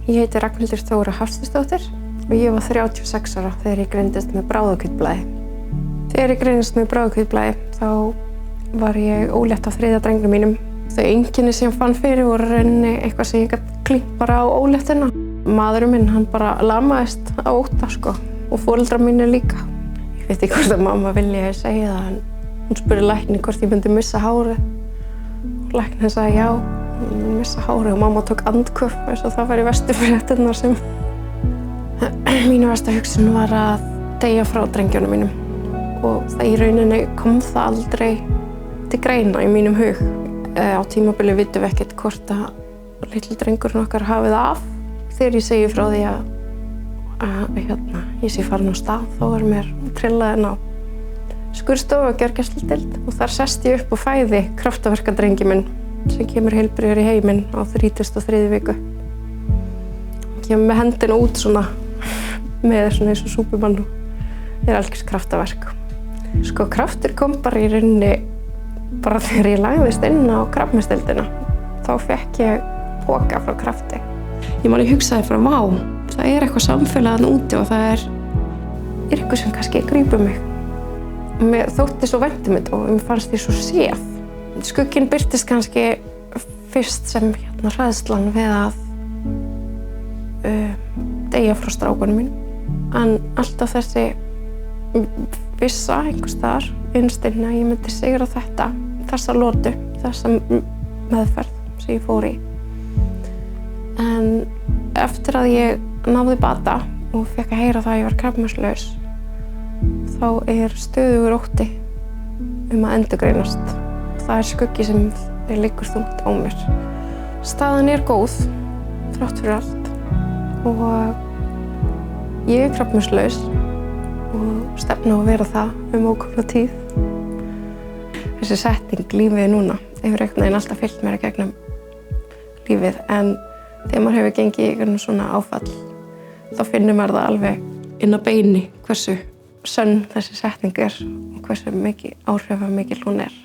Ég heiti Ragnhildur Þóra Hafsteinsdóttir og ég var 36 ára þegar ég greindist með bráðahvítblæði. Þegar ég greindist með bráðahvítblæði þá var ég ólétt á 3. drengnum mínum. Þau einkenni sem ég fann fyrir voru rauninni eitthvað sem ég gat klínt bara á óléttina. Maðurinn minn, hann bara lamaðist á ótta og foreldrar mínir líka. Ég veit ekki hvort að mamma vilja segja það en hún spurði lækni hvort ég myndi missa hárið. Læknir sagði já, missa hárið og mamma tók andköf eins og það væri verstu fréttirnar sem mínu versta hugsun var að deyja frá drengjunum mínum og það í rauninni kom það aldrei til greina í mínum hug. Á tímabili vitum við ekkert hvort að litli drengurinn okkar hafi það af. Þegar ég segi frá því að ég sé farin á stað þá er mér trillað inn á skurðstofu og gjörgæsludeild og þar sest ég upp og fæði kraftaverkadrengi minn sem kemur heilbrigður í heiminn á 33. viku. Hann kemur með hendina út svona með svona eins og súpumann og er algjört kraftaverk. Kraftur kom bara í rauninni bara þegar ég lagðist inn á krabbameinsdeildina. Þá fékk ég poka frá krafti. Ég man ég hugsaði frá vá, það er eitthvað samfélag þarna úti og það er eitthvað sem kannski grípur mig. Mér þótti svo vænt þetta og mér fannst ég svo séð. Skugginn birtist kannski fyrst sem hræðslan við að deyja frá strákunum mínum. En alltaf þessi vissa einhvers staðar innst inni að ég myndi sigra þetta, þessa lotu, þessa meðferð sem ég fór í. En eftir að ég náði bata og fékk að heyra það að ég var krabbameinslaus, þá er stöðugur ótti að endurgreinast. Það er skuggi sem liggur þungt á mér. Staðan er góð, þrátt fyrir allt. Og ég er krabbameinslaus og stefna á að vera það ókomna tíð. Þessi setting, lífið núna, hefur einhvern veginn alltaf fylgt mér í gegnum lífið. En þegar maður hefur gengið í einhvern svona áfall, þá finnur maður það alveg inn á beini hversu sönn þessi setning er og hversu mikið áhrifamikil hún er.